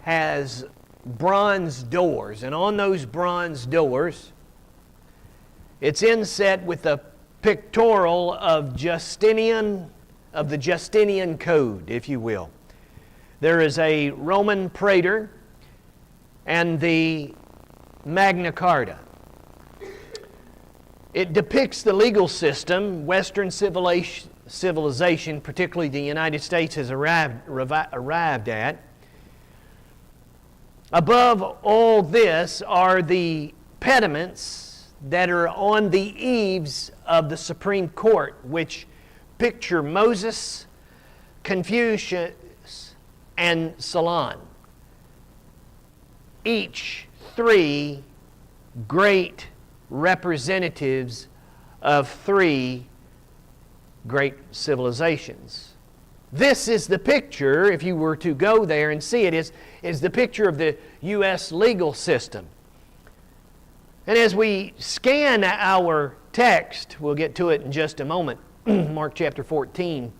has bronze doors, and on those bronze doors, it's inset with a pictorial of Justinian, of the Justinian Code, if you will. There is a Roman Praetor and the Magna Carta. It depicts the legal system Western civilization, particularly the United States, has arrived at. Above all this are the pediments that are on the eaves of the Supreme Court, which picture Moses, Confucius, and Solon. Each three great representatives of three great civilizations. This is the picture, if you were to go there and see it, is the picture of the U.S. legal system. And as we scan our text, we'll get to it in just a moment, Mark chapter 14,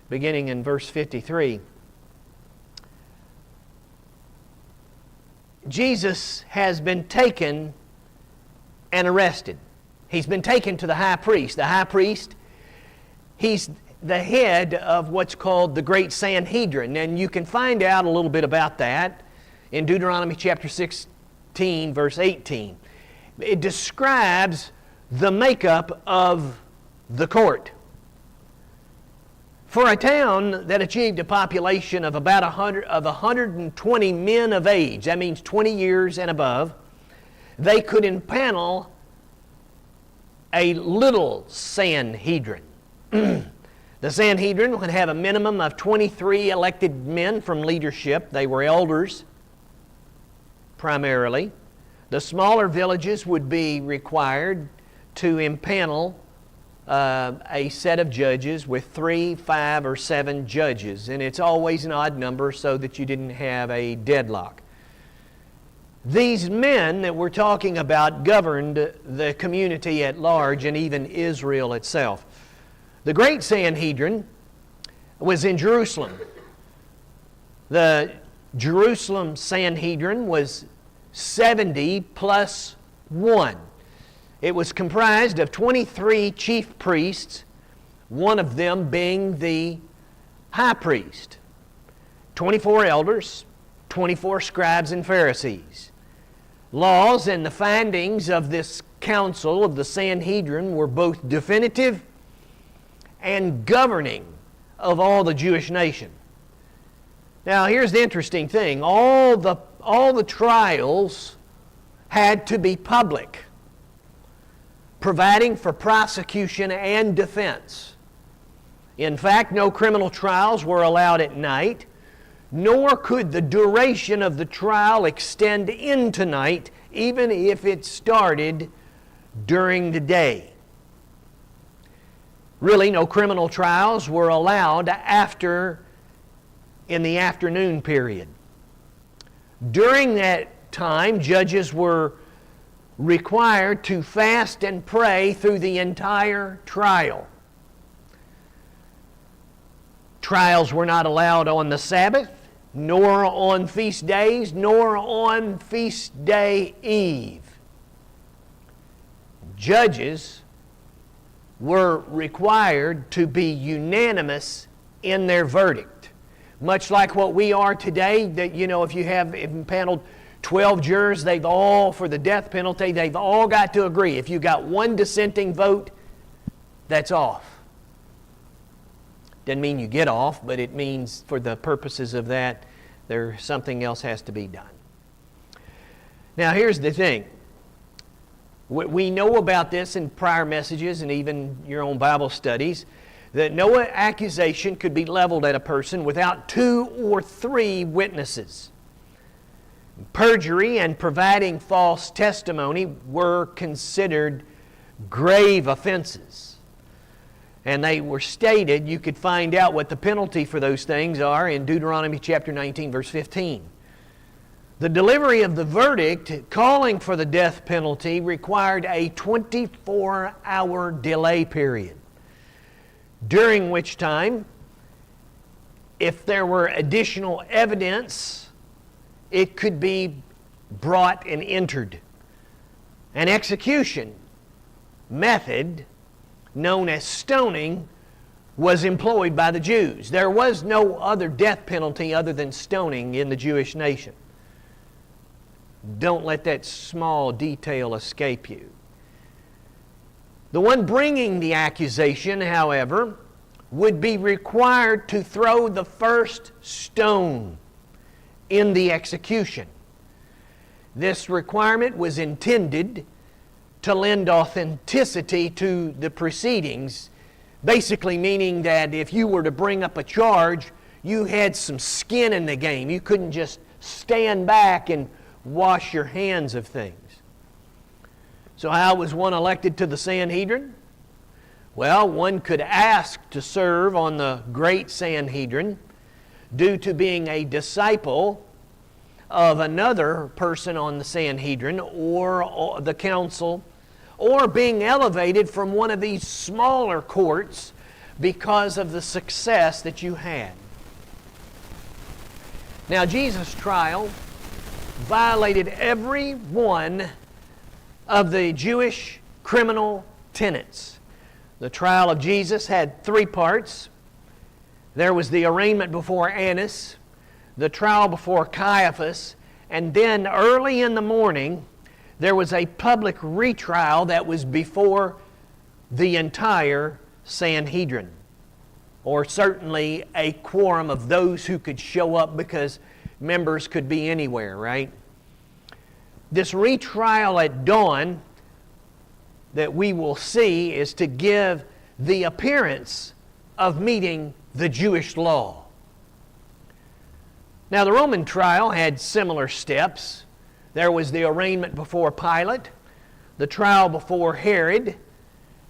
beginning in verse 53. Jesus has been taken and arrested. He's been taken to the high priest. The high priest, he's the head of what's called the Great Sanhedrin. And you can find out a little bit about that in Deuteronomy chapter 16, verse 18. It describes the makeup of the court. For a town that achieved a population of about 120 men of age, that means 20 years and above, they could impanel a little Sanhedrin. The Sanhedrin would have a minimum of 23 elected men from leadership. They were elders, primarily. The smaller villages would be required to impanel a set of judges with 3, 5, or 7 judges. And it's always an odd number so that you didn't have a deadlock. These men that we're talking about governed the community at large and even Israel itself. The Great Sanhedrin was in Jerusalem. The Jerusalem Sanhedrin was 70 plus 1. It was comprised of 23 chief priests, one of them being the high priest, 24 elders, 24 scribes and Pharisees. Laws and the findings of this council of the Sanhedrin were both definitive and governing of all the Jewish nation. Now here's the interesting thing. All the trials had to be public, providing for prosecution and defense. In fact, no criminal trials were allowed at night, nor could the duration of the trial extend into night, even if it started during the day. Really, no criminal trials were allowed in the afternoon period. During that time, judges were required to fast and pray through the entire trial. Trials were not allowed on the Sabbath, nor on feast days, nor on feast day eve. Judges were required to be unanimous in their verdict. Much like what we are today, that if you have impaneled 12 jurors, they've all, for the death penalty, they've all got to agree. If you got one dissenting vote, that's off. Doesn't mean you get off, but it means for the purposes of that, something else has to be done. Now here's the thing. We know about this in prior messages and even your own Bible studies, that no accusation could be leveled at a person without 2 or 3 witnesses. Perjury and providing false testimony were considered grave offenses. And they were stated, you could find out what the penalty for those things are in Deuteronomy chapter 19, verse 15. The delivery of the verdict calling for the death penalty required a 24-hour delay period, during which time, if there were additional evidence it could be brought and entered. An execution method known as stoning was employed by the Jews. There was no other death penalty other than stoning in the Jewish nation. Don't let that small detail escape you. The one bringing the accusation, however, would be required to throw the first stone in the execution. This requirement was intended to lend authenticity to the proceedings, basically meaning that if you were to bring up a charge, you had some skin in the game. You couldn't just stand back and wash your hands of things. So how was one elected to the Sanhedrin? Well, one could ask to serve on the great Sanhedrin due to being a disciple of another person on the Sanhedrin or the council, or being elevated from one of these smaller courts because of the success that you had. Now, Jesus' trial violated every one of the Jewish criminal tenets. The trial of Jesus had three parts. There was the arraignment before Annas, the trial before Caiaphas, and then early in the morning, there was a public retrial that was before the entire Sanhedrin, or certainly a quorum of those who could show up, because members could be anywhere, right? This retrial at dawn that we will see is to give the appearance of meeting the Jewish law. Now, the Roman trial had similar steps. There was the arraignment before Pilate, the trial before Herod,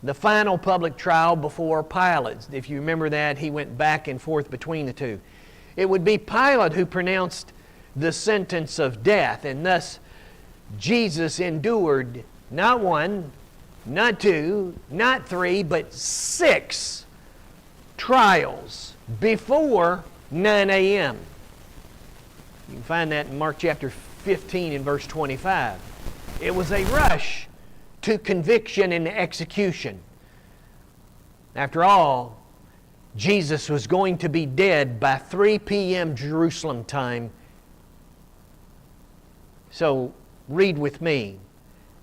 the final public trial before Pilate. If you remember that, he went back and forth between the two. It would be Pilate who pronounced the sentence of death, and thus Jesus endured not one, not two, not three, but 6 trials before 9 a.m. You can find that in Mark chapter 15 and verse 25. It was a rush to conviction and execution. After all, Jesus was going to be dead by 3 p.m. Jerusalem time. So read with me,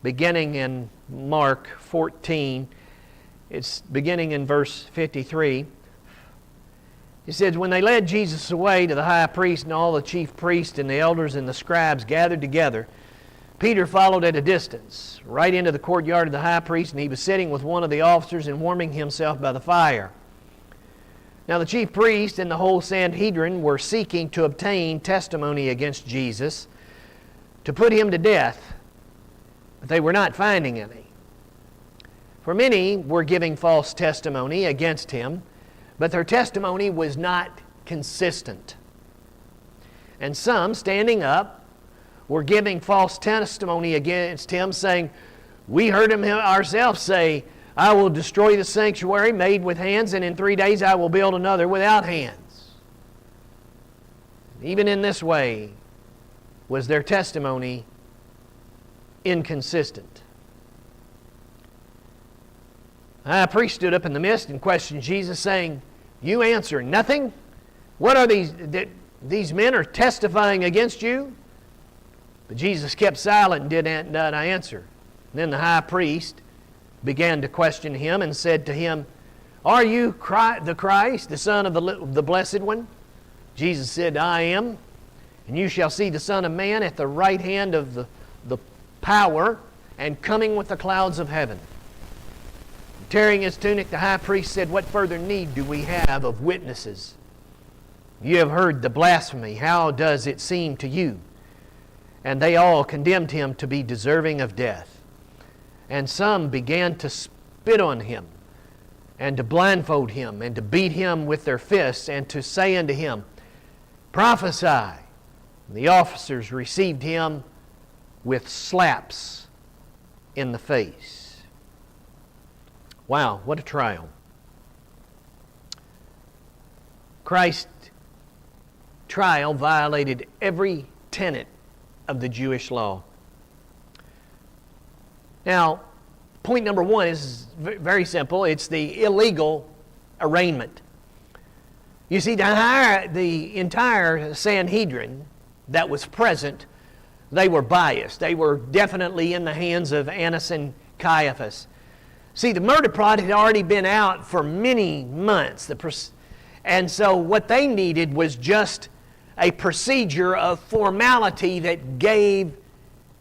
beginning in Mark 14. It's beginning in verse 53. It says, when they led Jesus away to the high priest, and all the chief priests and the elders and the scribes gathered together, Peter followed at a distance, right into the courtyard of the high priest, and he was sitting with one of the officers and warming himself by the fire. Now the chief priest and the whole Sanhedrin were seeking to obtain testimony against Jesus, to put him to death, but they were not finding any. For many were giving false testimony against him, but their testimony was not consistent. And some, standing up, were giving false testimony against him, saying, we heard him ourselves say, I will destroy the sanctuary made with hands, and in 3 days I will build another without hands. Even in this way was their testimony inconsistent. The high priest stood up in the midst and questioned Jesus, saying, you answer nothing? What are these men are testifying against you? But Jesus kept silent and did not answer. And then the high priest began to question him and said to him, are you the Christ, the Son of the Blessed One? Jesus said, I am. And you shall see the Son of Man at the right hand of the power and coming with the clouds of heaven. Tearing his tunic, the high priest said, what further need do we have of witnesses? You have heard the blasphemy. How does it seem to you? And they all condemned him to be deserving of death. And some began to spit on him, and to blindfold him, and to beat him with their fists, and to say unto him, prophesy. And the officers received him with slaps in the face. Wow, what a trial. Christ's trial violated every tenet of the Jewish law. Now, point number one is very simple. It's the illegal arraignment. You see, the entire Sanhedrin that was present, they were biased. They were definitely in the hands of Annas and Caiaphas. See, the murder plot had already been out for many months. And so what they needed was just a procedure of formality that gave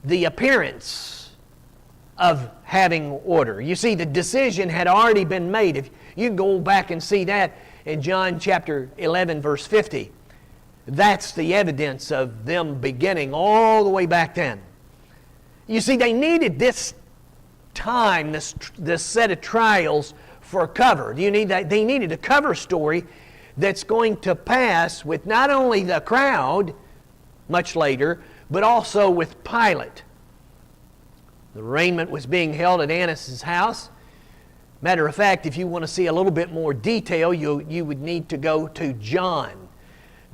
the appearance of having order. You see, the decision had already been made. If you can go back and see that in John chapter 11, verse 50. That's the evidence of them beginning all the way back then. You see, they needed this time, this set of trials for cover. They needed a cover story that's going to pass with not only the crowd much later, but also with Pilate. The arraignment was being held at Annas' house. Matter of fact, if you want to see a little bit more detail, you would need to go to John.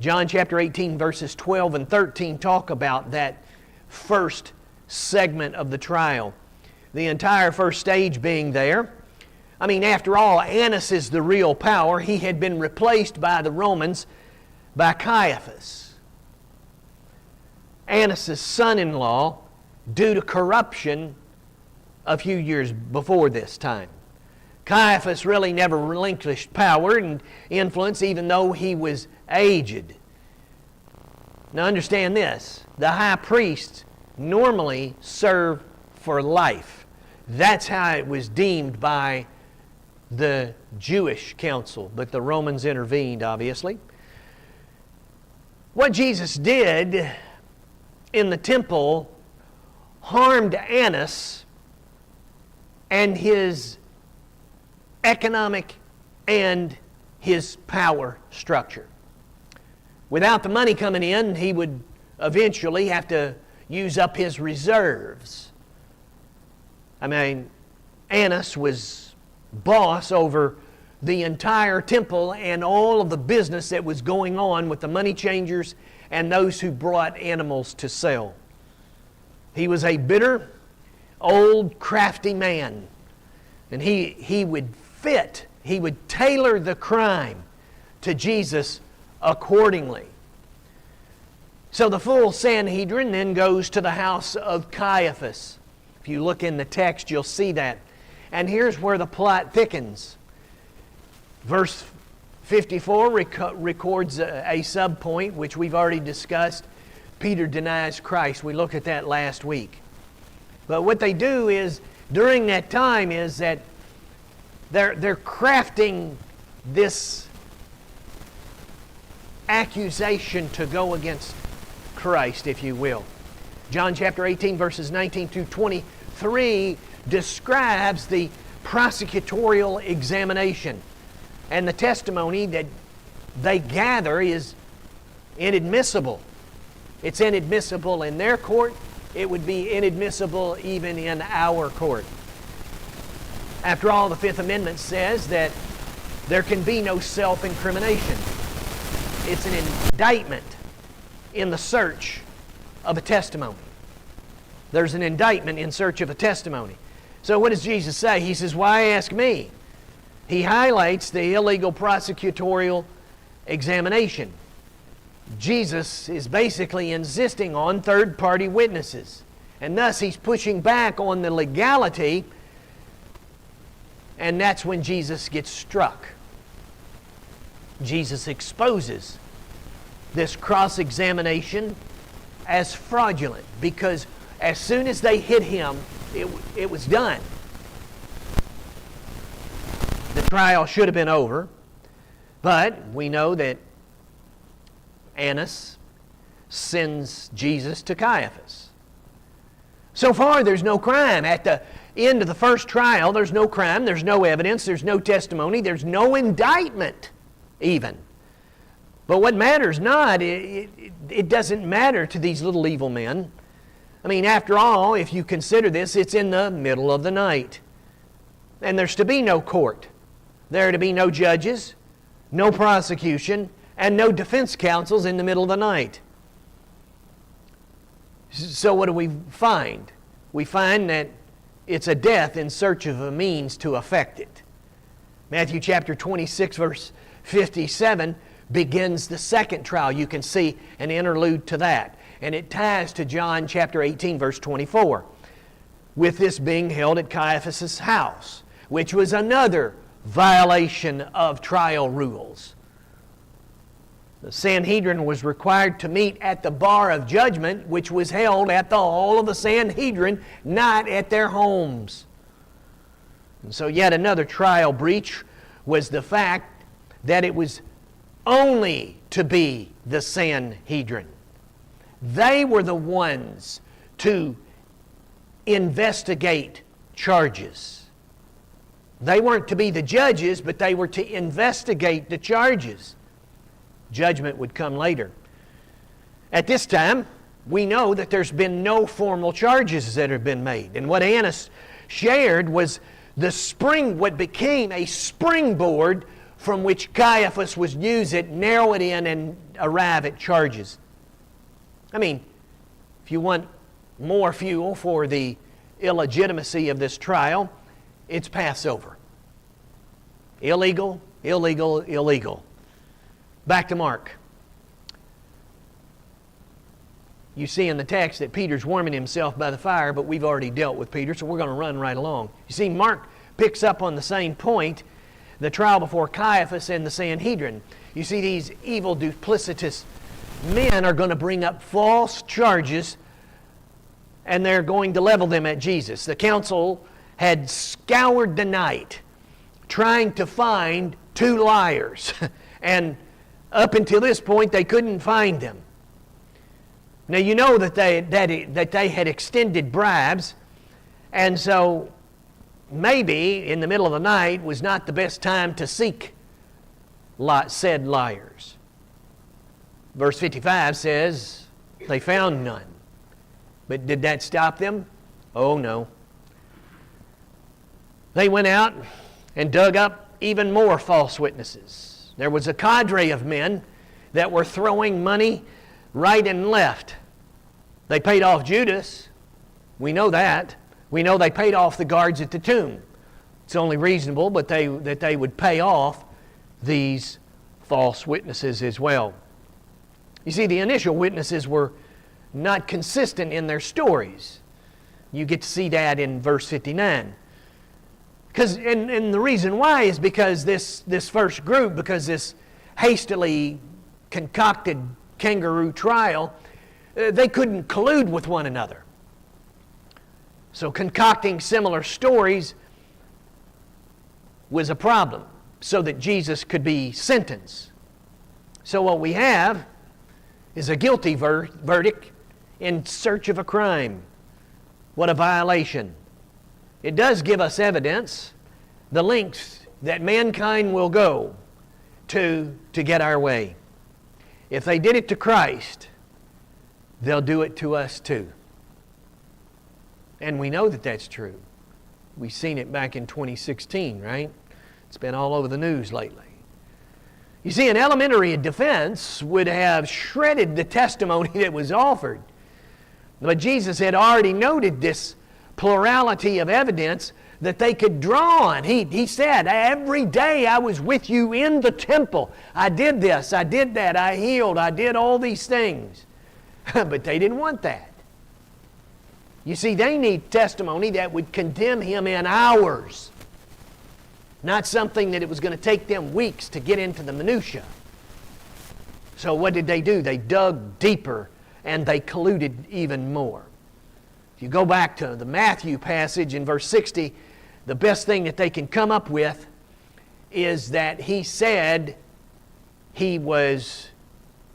John chapter 18, verses 12 and 13 talk about that first segment of the trial. The entire first stage being there. I mean, after all, Annas is the real power. He had been replaced by the Romans by Caiaphas, Annas' son-in-law, due to corruption a few years before this time. Caiaphas really never relinquished power and influence, even though he was aged. Now understand this, the high priests normally serve for life. That's how it was deemed by the Jewish council, but the Romans intervened, obviously. What Jesus did in the temple harmed Annas and his economic and his power structure. Without the money coming in, he would eventually have to use up his reserves. I mean, Annas was boss over the entire temple and all of the business that was going on with the money changers and those who brought animals to sell. He was a bitter, old, crafty man. And he would tailor the crime to Jesus accordingly. So the full Sanhedrin then goes to the house of Caiaphas. If you look in the text, you'll see that. And here's where the plot thickens. Verse 54 records a subpoint, which we've already discussed. Peter denies Christ. We looked at that last week. But what they do is, during that time, is that they're crafting this accusation to go against Christ, if you will. John chapter 18, verses 19 to 23 describes the prosecutorial examination. And the testimony that they gather is inadmissible. It's inadmissible in their court. It would be inadmissible even in our court. After all, the Fifth Amendment says that there can be no self-incrimination. It's an indictment in the search of a testimony. There's an indictment in search of a testimony. So what does Jesus say? He says, "Why ask me?" He highlights the illegal prosecutorial examination. Jesus is basically insisting on third-party witnesses. And thus he's pushing back on the legality, and that's when Jesus gets struck. Jesus exposes this cross-examination as fraudulent, because as soon as they hit him, it was done. The trial should have been over, but we know that Annas sends Jesus to Caiaphas. So far, there's no crime. At the end of the first trial, there's no crime, there's no evidence, there's no testimony, there's no indictment even. But what matters not, it doesn't matter to these little evil men. I mean, after all, if you consider this, it's in the middle of the night. And there's to be no court. There are to be no judges, no prosecution, and no defense counsels in the middle of the night. So what do we find? We find that it's a death in search of a means to effect it. Matthew chapter 26, verse 57 begins the second trial. You can see an interlude to that. And it ties to John chapter 18, verse 24. With this being held at Caiaphas' house, which was another violation of trial rules. The Sanhedrin was required to meet at the bar of judgment, which was held at the hall of the Sanhedrin, not at their homes. And so yet another trial breach was the fact that it was only to be the Sanhedrin. They were the ones to investigate charges. They weren't to be the judges, but they were to investigate the charges. Judgment would come later. At this time, we know that there's been no formal charges that have been made. And what Annas shared was what became a springboard from which Caiaphas was use it, narrow it in, and arrive at charges. I mean, if you want more fuel for the illegitimacy of this trial, it's Passover. Illegal, illegal, illegal. Back to Mark. You see in the text that Peter's warming himself by the fire, but we've already dealt with Peter, so we're going to run right along. You see, Mark picks up on the same point, the trial before Caiaphas and the Sanhedrin. You see, these evil, duplicitous men are going to bring up false charges, and they're going to level them at Jesus. The council had scoured the night trying to find two liars, and up until this point, they couldn't find them. Now, you know that they had extended bribes, and so maybe in the middle of the night was not the best time to seek said liars. Verse 55 says, they found none. But did that stop them? Oh, no. They went out and dug up even more false witnesses. There was a cadre of men that were throwing money right and left. They paid off Judas. We know that. We know they paid off the guards at the tomb. It's only reasonable that they would pay off these false witnesses as well. You see, the initial witnesses were not consistent in their stories. You get to see that in verse 59. And the reason why is because this first group, because this hastily concocted kangaroo trial, they couldn't collude with one another. So concocting similar stories was a problem so that Jesus could be sentenced. So what we have is a guilty verdict in search of a crime. What a violation. It does give us evidence, the lengths that mankind will go to get our way. If they did it to Christ, they'll do it to us too. And we know that that's true. We've seen it back in 2016, right? It's been all over the news lately. You see, an elementary defense would have shredded the testimony that was offered. But Jesus had already noted this plurality of evidence that they could draw on. He said, every day I was with you in the temple. I did this, I did that, I healed, I did all these things. But they didn't want that. You see, they need testimony that would condemn him in hours. Not something that it was going to take them weeks to get into the minutia. So what did they do? They dug deeper and they colluded even more. If you go back to the Matthew passage in verse 60, the best thing that they can come up with is that he said he was,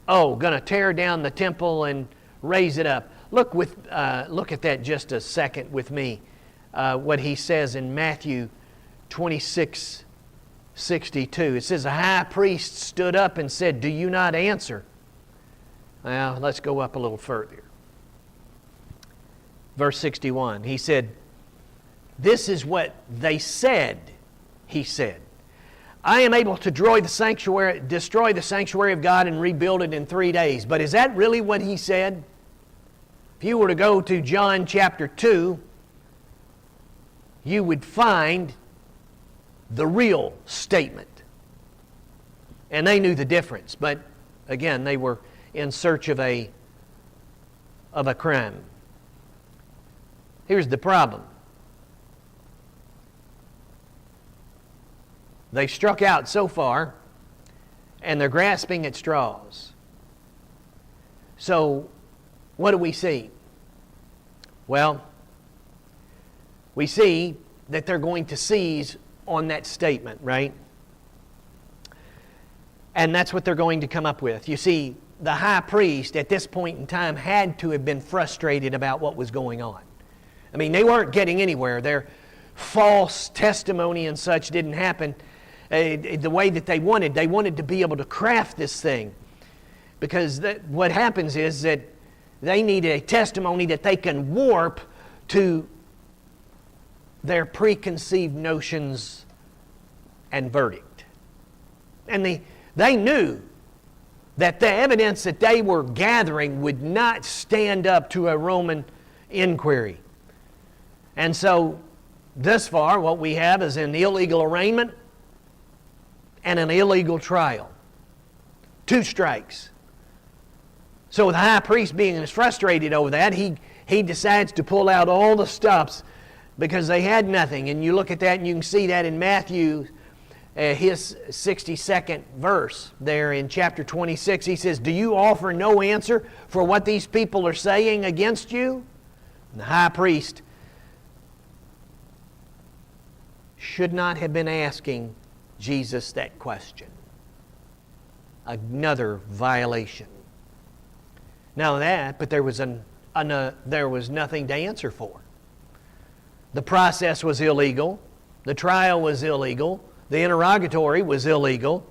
going to tear down the temple and raise it up. Look at that just a second with me. What he says in Matthew 26:62. It says, a high priest stood up and said, do you not answer? Now, let's go up a little further. Verse 61. He said, this is what they said, he said. I am able to destroy the sanctuary of God and rebuild it in 3 days. But is that really what he said? If you were to go to John chapter 2, you would find the real statement. And they knew the difference, but again, they were in search of a crime. Here's the problem. They've struck out so far, and they're grasping at straws. So, what do we see? Well, we see that they're going to seize on that statement, right? And that's what they're going to come up with. You see, the high priest at this point in time had to have been frustrated about what was going on. I mean, they weren't getting anywhere. Their false testimony and such didn't happen the way that they wanted. They wanted to be able to craft this thing. Because what happens is that they need a testimony that they can warp to their preconceived notions and verdict. And they knew that the evidence that they were gathering would not stand up to a Roman inquiry. And so, thus far, what we have is an illegal arraignment and an illegal trial. 2 strikes. So the high priest, being as frustrated over that, he decides to pull out all the stops because they had nothing. And you look at that and you can see that in Matthew, his 62nd verse there in chapter 26. He says, "Do you offer no answer for what these people are saying against you?" And the high priest should not have been asking Jesus that question. Another violation. Now that, but there was nothing to answer for. The process was illegal. The trial was illegal. The interrogatory was illegal.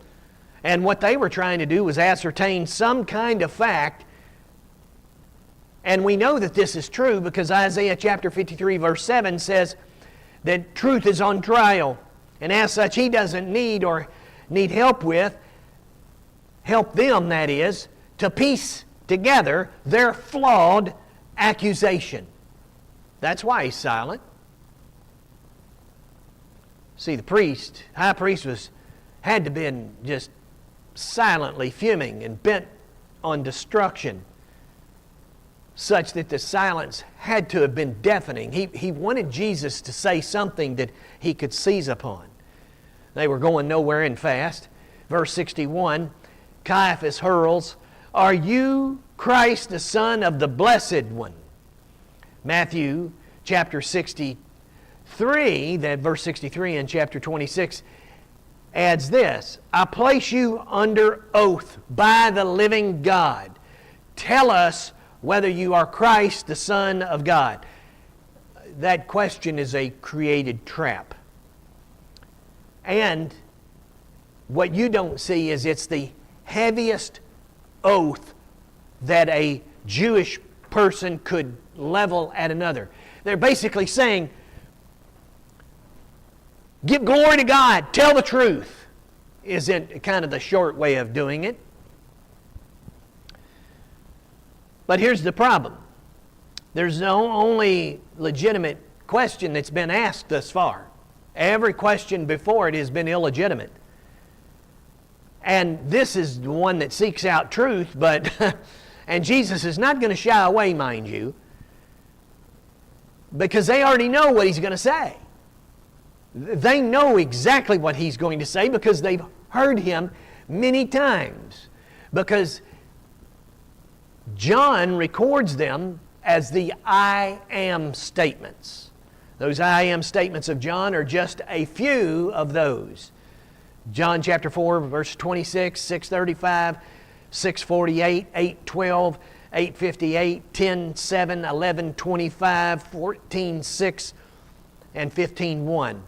And what they were trying to do was ascertain some kind of fact. And we know that this is true because Isaiah chapter 53 verse 7 says that truth is on trial. And as such, he doesn't need help them, that is, to piece together their flawed accusation. That's why he's silent. See, the high priest had to been just silently fuming and bent on destruction, such that the silence had to have been deafening. He wanted Jesus to say something that he could seize upon. They were going nowhere and fast. Verse 61, Caiaphas hurls, "Are you Christ, the Son of the Blessed One?" Matthew chapter 63, that verse 63 in chapter 26, adds this, "I place you under oath by the living God. Tell us whether you are Christ, the Son of God." That question is a created trap. And what you don't see is it's the heaviest oath that a Jewish person could level at another. They're basically saying, give glory to God, tell the truth, isn't kind of the short way of doing it. But here's the problem. There's no only legitimate question that's been asked thus far. Every question before it has been illegitimate. And this is the one that seeks out truth, but and Jesus is not going to shy away, mind you, because they already know what he's going to say. They know exactly what he's going to say because they've heard him many times. Because John records them as the I am statements. Those I am statements of John are just a few of those. John chapter 4, verse 26, 6:35, 6:48, 8:12, 8:58, 10:7, 11:25, 14:6, and 15:1.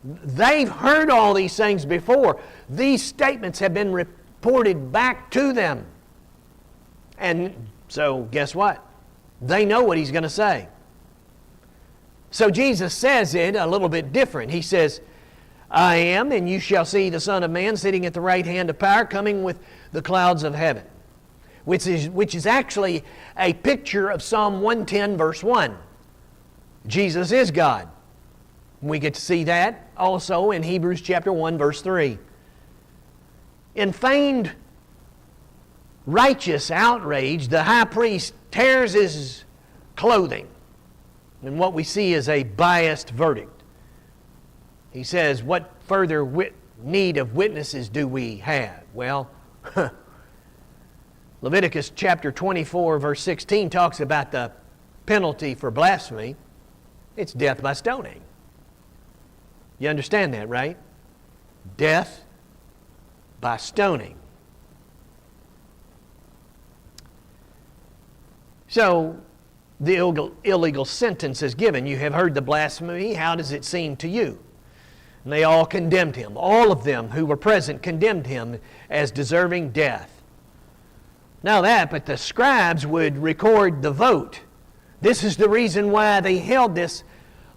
They've heard all these things before. These statements have been reported back to them. And so, guess what? They know what he's going to say. So Jesus says it a little bit different. He says, "I am, and you shall see the Son of Man sitting at the right hand of power, coming with the clouds of heaven." which is actually a picture of Psalm 110, verse 1. Jesus is God. We get to see that also in Hebrews chapter 1, verse 3. In feigned righteous outrage, the high priest tears his clothing. And what we see is a biased verdict. He says, what further need of witnesses do we have? Well, Leviticus chapter 24, verse 16 talks about the penalty for blasphemy. It's death by stoning. You understand that, right? Death by stoning. So, the illegal sentence is given. You have heard the blasphemy. How does it seem to you? And they all condemned him. All of them who were present condemned him as deserving death. But the scribes would record the vote. This is the reason why they held this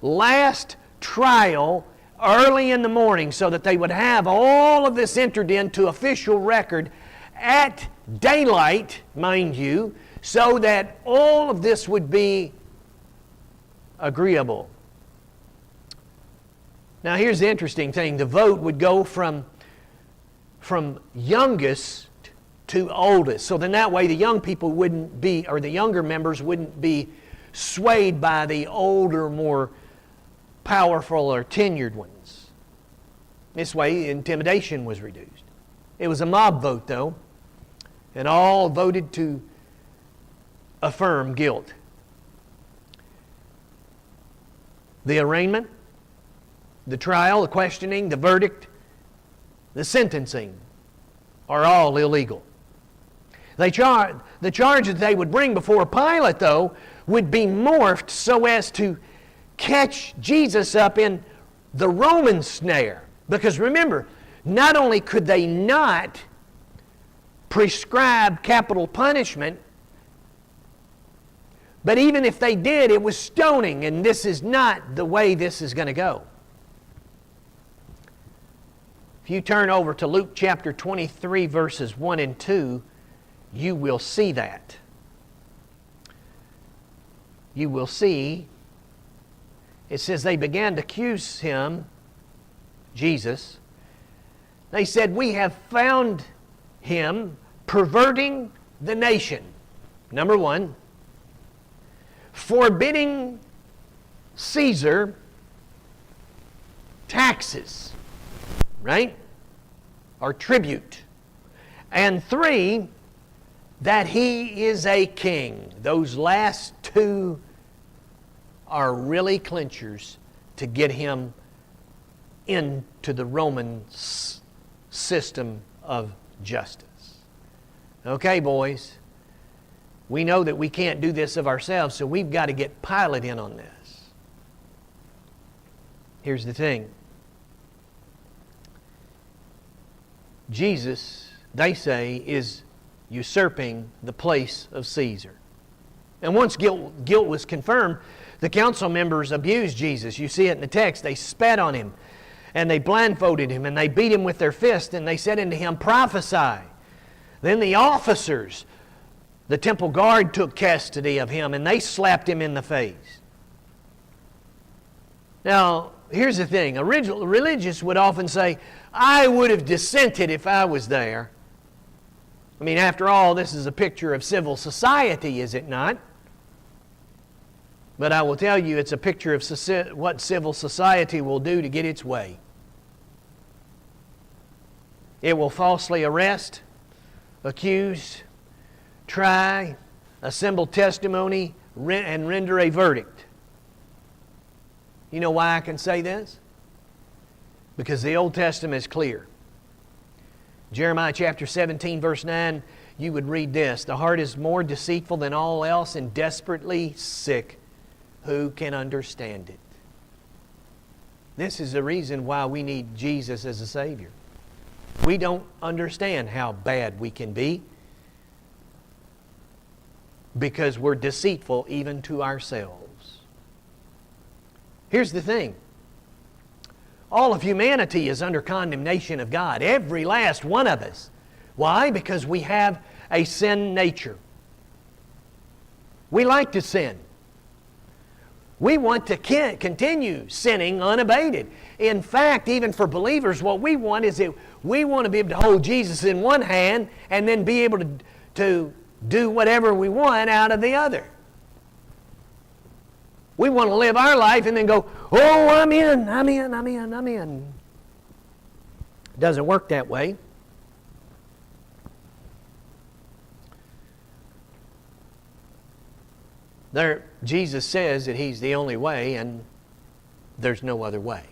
last trial early in the morning, so that they would have all of this entered into official record at daylight, mind you, so that all of this would be agreeable. Now here's the interesting thing. The vote would go from youngest to oldest. So then that way the young people wouldn't be, or the younger members wouldn't be swayed by the older, more powerful or tenured ones. This way intimidation was reduced. It was a mob vote though, and all voted to affirm guilt. The arraignment, the trial, the questioning, the verdict, the sentencing are all illegal. The charge that they would bring before Pilate, though, would be morphed so as to catch Jesus up in the Roman snare. Because remember, not only could they not prescribe capital punishment, but even if they did, it was stoning, and this is not the way this is going to go. If you turn over to Luke chapter 23, verses 1 and 2, you will see that. You will see, it says they began to accuse him, Jesus. They said, we have found him perverting the nation. Number one, forbidding Caesar taxes, right? Or tribute. And 3, that he is a king. Those last 2 are really clinchers to get him into the Roman system of justice. Okay, boys. We know that we can't do this of ourselves, so we've got to get Pilate in on this. Here's the thing. Jesus, they say, is usurping the place of Caesar. And once guilt was confirmed, the council members abused Jesus. You see it in the text. They spat on him, and they blindfolded him, and they beat him with their fist, and they said unto him, prophesy. Then the officers, the temple guard, took custody of him, and they slapped him in the face. Now, here's the thing. Religious would often say, I would have dissented if I was there. I mean, after all, this is a picture of civil society, is it not? But I will tell you, it's a picture of what civil society will do to get its way. It will falsely arrest, accuse, try, assemble testimony, and render a verdict. You know why I can say this? Because the Old Testament is clear. Jeremiah chapter 17, verse 9, you would read this. The heart is more deceitful than all else and desperately sick. Who can understand it? This is the reason why we need Jesus as a Savior. We don't understand how bad we can be because we're deceitful even to ourselves. Here's the thing. All of humanity is under condemnation of God. Every last one of us. Why? Because we have a sin nature. We like to sin. We want to continue sinning unabated. In fact, even for believers, what we want is that we want to be able to hold Jesus in one hand and then be able to do whatever we want out of the other. We want to live our life and then go, oh, I'm in. It doesn't work that way. There, Jesus says that He's the only way and there's no other way.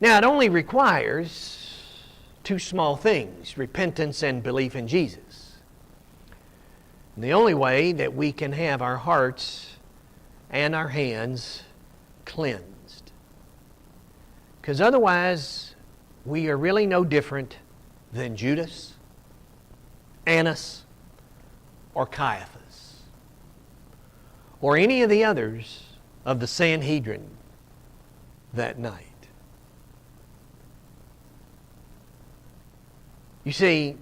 Now, it only requires two small things: repentance and belief in Jesus. And the only way that we can have our hearts and our hands cleansed. Because otherwise, we are really no different than Judas, Annas, or Caiaphas, or any of the others of the Sanhedrin that night. You see,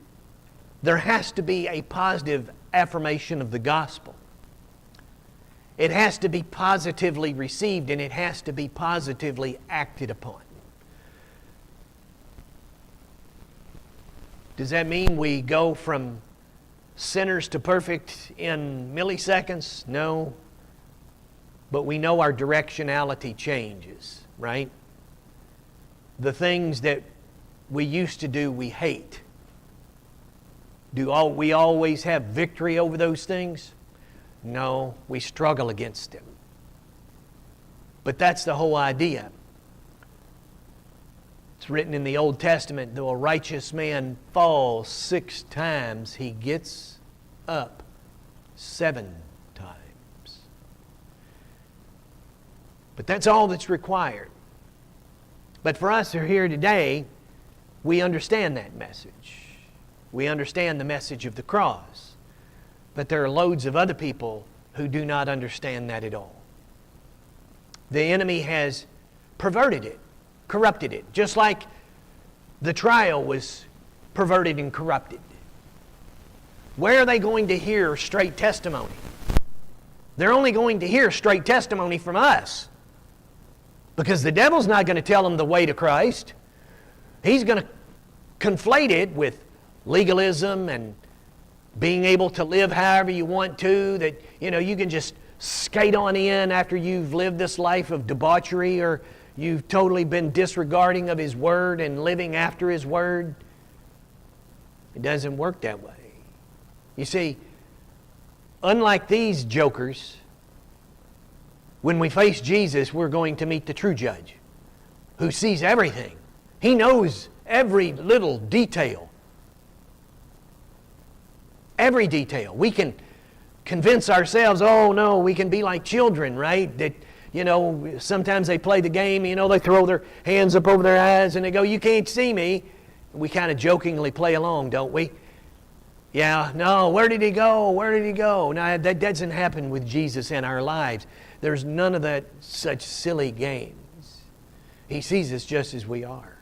there has to be a positive affirmation of the gospel. It has to be positively received, and it has to be positively acted upon. Does that mean we go from sinners to perfect in milliseconds? No. But we know our directionality changes, right? The things that we used to do, we hate. Do we always have victory over those things? No, we struggle against them. But that's the whole idea. It's written in the Old Testament, though a righteous man falls 6 times, he gets up 7 times. But that's all that's required. But for us who are here today, we understand that message. We understand the message of the cross. But there are loads of other people who do not understand that at all. The enemy has perverted it, corrupted it, just like the trial was perverted and corrupted. Where are they going to hear straight testimony? They're only going to hear straight testimony from us. Because the devil's not going to tell them the way to Christ. He's going to conflate it with legalism and being able to live however you want to, that you can just skate on in after you've lived this life of debauchery, or you've totally been disregarding of His Word and living after His Word. It doesn't work that way. You see, unlike these jokers, when we face Jesus, we're going to meet the true judge who sees everything. He knows every little detail. Every detail. We can convince ourselves, oh no, we can be like children, right? That, sometimes they play the game, they throw their hands up over their eyes and they go, you can't see me. We kind of jokingly play along, don't we? Yeah, no, where did He go? Where did He go? Now, that doesn't happen with Jesus in our lives. There's none of that such silly games. He sees us just as we are.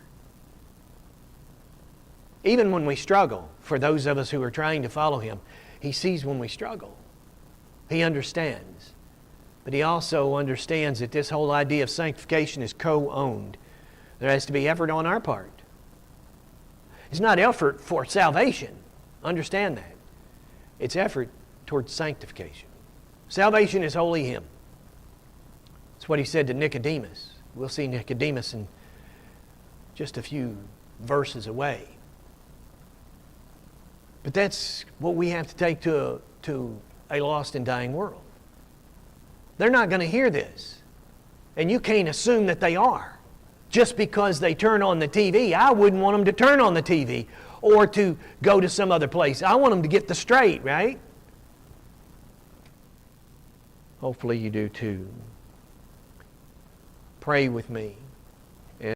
Even when we struggle, for those of us who are trying to follow Him, He sees when we struggle. He understands. But He also understands that this whole idea of sanctification is co-owned. There has to be effort on our part. It's not effort for salvation. Understand that. It's effort towards sanctification. Salvation is wholly Him. It's what He said to Nicodemus. We'll see Nicodemus in just a few verses away. But that's what we have to take to a lost and dying world. They're not going to hear this. And you can't assume that they are. Just because they turn on the TV. I wouldn't want them to turn on the TV or to go to some other place. I want them to get the straight, right? Hopefully you do too. Pray with me.